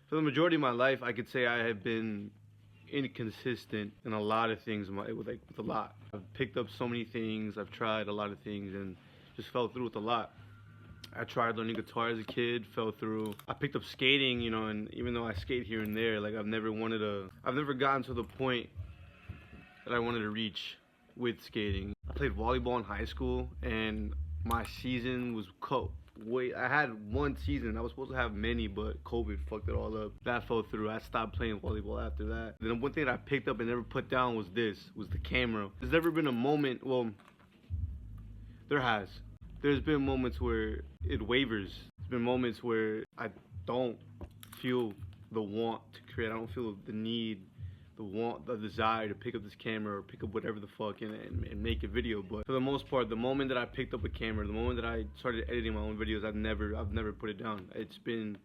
For the majority of my life, I could say I have been inconsistent in a lot of things. With a lot, I've picked up so many things. I've tried a lot of things and just fell through with a lot. I tried learning guitar as a kid, fell through. I picked up skating, and even though I skate here and there, like I've never gotten to the point that I wanted to reach with skating. I played volleyball in high school, and my season was cut. I had one season. I was supposed to have many, but COVID fucked it all up. That fell through. I stopped playing volleyball after that. Then one thing that I picked up and never put down was the camera. There's never been a moment, well, there has. There's been moments where it wavers. There's been moments where I don't feel the want to create. I don't feel the need, the want, the desire to pick up this camera or pick up whatever the fuck and make a video. But for the most part, the moment that I picked up a camera, the moment that I started editing my own videos, I've never put it down. It's been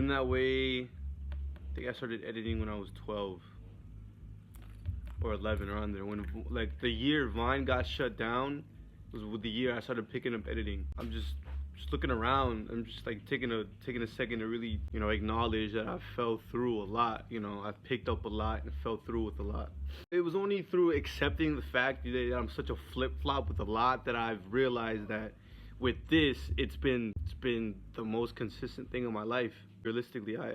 that way. I think I started editing when I was 12 or 11, around there. When like the year Vine got shut down was with the year I started picking up editing. I'm just looking around. I'm just like taking a second to really, acknowledge that I fell through a lot. I've picked up a lot and fell through with a lot. It was only through accepting the fact that I'm such a flip-flop with a lot that I've realized that with this, it's been the most consistent thing in my life. Realistically, I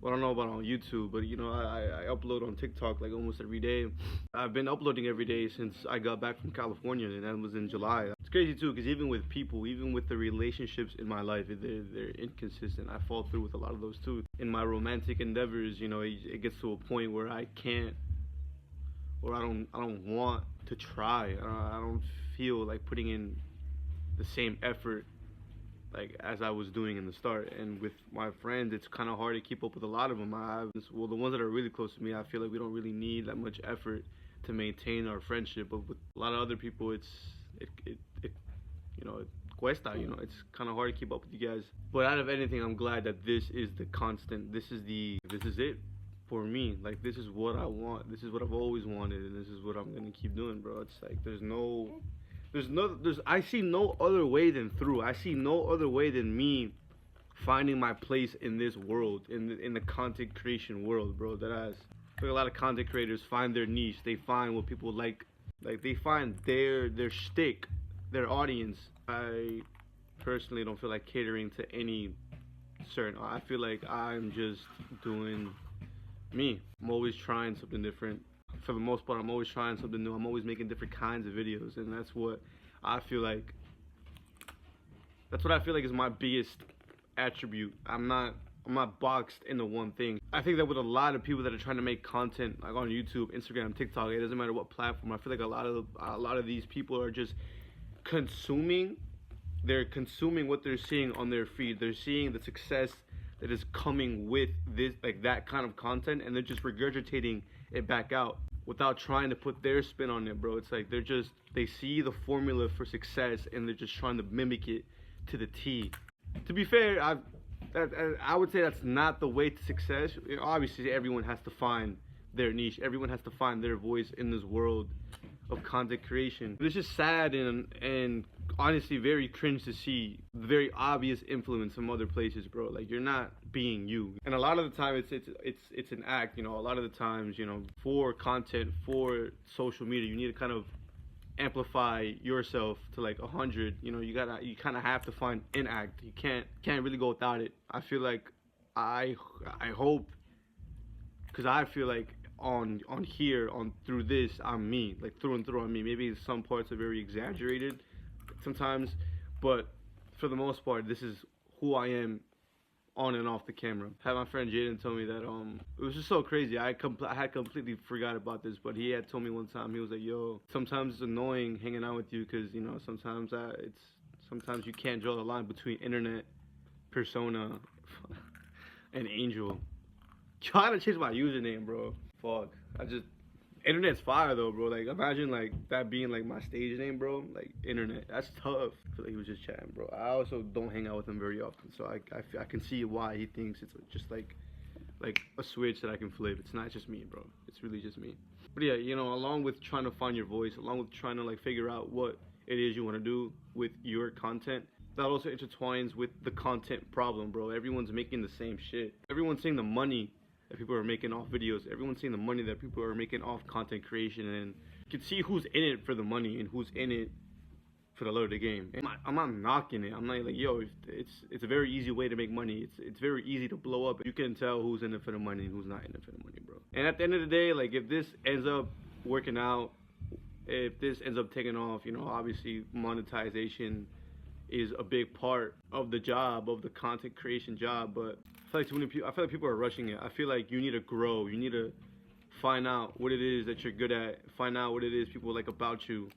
don't know about on YouTube, but I upload on TikTok like almost every day. I've been uploading every day since I got back from California, and that was in July. It's crazy too, because even with people, even with the relationships in my life, they're inconsistent. I fall through with a lot of those too. In my romantic endeavors, it gets to a point where I can't, or I don't want to try. I don't feel like putting in the same effort like as I was doing in the start. And with my friends, it's kind of hard to keep up with a lot of them. The ones that are really close to me, I feel like we don't really need that much effort to maintain our friendship. But with a lot of other people, it cuesta, it's kind of hard to keep up with you guys. But out of anything, I'm glad that this is the constant. This is it for me. Like, this is what I want. This is what I've always wanted, and this is what I'm gonna keep doing, bro. It's like I see no other way than through. I see no other way than me finding my place in this world, in the content creation world, bro. That has, like, a lot of content creators find their niche. They find what people like they find their shtick, their audience. I personally don't feel like catering to any certain. I feel like I'm just doing me. I'm always trying something different. For the most part, I'm always trying something new. I'm always making different kinds of videos, and that's what I feel like. That's what I feel like is my biggest attribute. I'm not boxed into one thing. I think that with a lot of people that are trying to make content, like on YouTube, Instagram, TikTok, it doesn't matter what platform. I feel like a lot of these people are just consuming. They're consuming what they're seeing on their feed. They're seeing the success that is coming with this, like that kind of content, and they're just regurgitating it back out without trying to put their spin on it, bro. It's like they see the formula for success and they're just trying to mimic it to the T. To be fair, I would say that's not the way to success. Obviously, everyone has to find their niche. Everyone has to find their voice in this world of content creation. But it's just sad and honestly very cringe to see the very obvious influence from other places, bro. Like, you're not being you. And a lot of the time it's an act, a lot of the times, for content, for social media, you need to kind of amplify yourself to like 100. You kind of have to find an act. You can't really go without it. I feel like I hope, because I feel like on here, through this, I'm me, like through and through, I'm me. Maybe some parts are very exaggerated sometimes, but for the most part, this is who I am on and off the camera. I had my friend Jaden tell me that it was just so crazy. I had completely forgot about this, but he had told me one time, he was like, yo, sometimes it's annoying hanging out with you because sometimes you can't draw the line between internet persona and angel. I gotta change my username, bro. Fuck. Internet's fire though, bro. Like, imagine like that being like my stage name, bro. Like, internet. That's tough. I feel like he was just chatting, bro. I also don't hang out with him very often, so I can see why he thinks it's just like a switch that I can flip. It's not just me, bro. It's really just me. But yeah, along with trying to find your voice, along with trying to like figure out what it is you want to do with your content, that also intertwines with the content problem, bro. Everyone's making the same shit. Everyone's seeing the money that people are making off videos. Everyone's seeing the money that people are making off content creation, and you can see who's in it for the money and who's in it for the love of the game. And I'm not knocking it. I'm not like, yo, it's a very easy way to make money. It's very easy to blow up. You can tell who's in it for the money and who's not in it for the money, bro. And at the end of the day, like, if this ends up working out, if this ends up taking off, you know, obviously monetization is a big part of the job, of the content creation job. But I feel like too many people, I feel like people are rushing it. I feel like you need to grow. You need to find out what it is that you're good at. Find out what it is people like about you,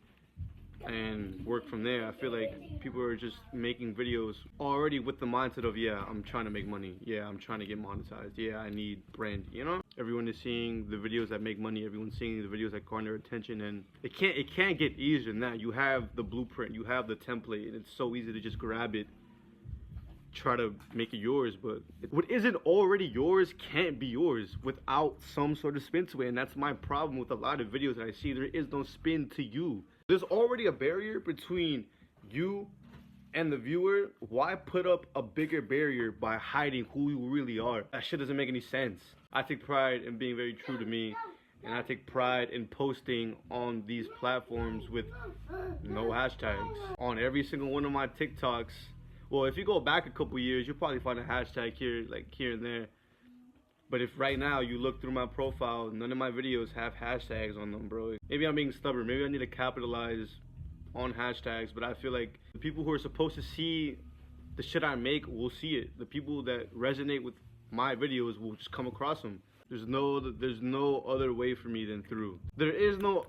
and work from there. I feel like people are just making videos already with the mindset of, yeah, I'm trying to make money. Yeah, I'm trying to get monetized. Yeah, I need brand, you know? Everyone is seeing the videos that make money. Everyone's seeing the videos that garner attention, and it can't get easier than that. You have the blueprint, you have the template, and it's so easy to just grab it, try to make it yours. But what isn't already yours can't be yours without some sort of spin to it, and that's my problem with a lot of videos that I see. There is no spin to you. There's already a barrier between you and the viewer. Why put up a bigger barrier by hiding who you really are? That shit doesn't make any sense. I take pride in being very true to me, and I take pride in posting on these platforms with no hashtags. On every single one of my TikToks, well, if you go back a couple years, you'll probably find a hashtag here, like here and there. But if right now you look through my profile, none of my videos have hashtags on them, bro. Maybe I'm being stubborn. Maybe I need to capitalize on hashtags. But I feel like the people who are supposed to see the shit I make will see it. The people that resonate with my videos will just come across them. There's no other way for me than through. There is no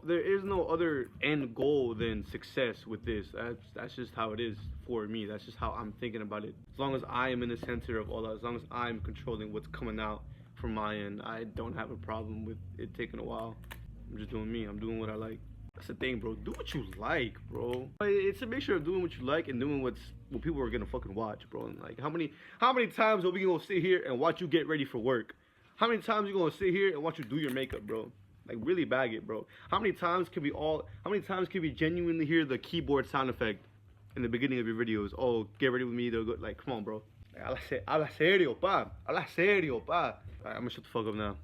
other end goal than success with this. That's just how it is for me. That's just how I'm thinking about it. As long as I am in the center of all that, as long as I'm controlling what's coming out from my end, I don't have a problem with it taking a while. I'm just doing me. I'm doing what I like. That's the thing, bro. Do what you like, bro. It's a mixture of doing what you like and doing what people are gonna fucking watch, bro. And like, how many times are we gonna sit here and watch you get ready for work? How many times are you gonna sit here and watch you do your makeup, bro? Like, really bag it, bro. How many times can we genuinely hear the keyboard sound effect in the beginning of your videos? Oh, get ready with me. They'll go, like, come on, bro. Habla serio, pa. Habla serio, pa. Alright, I'm gonna shut the fuck up now.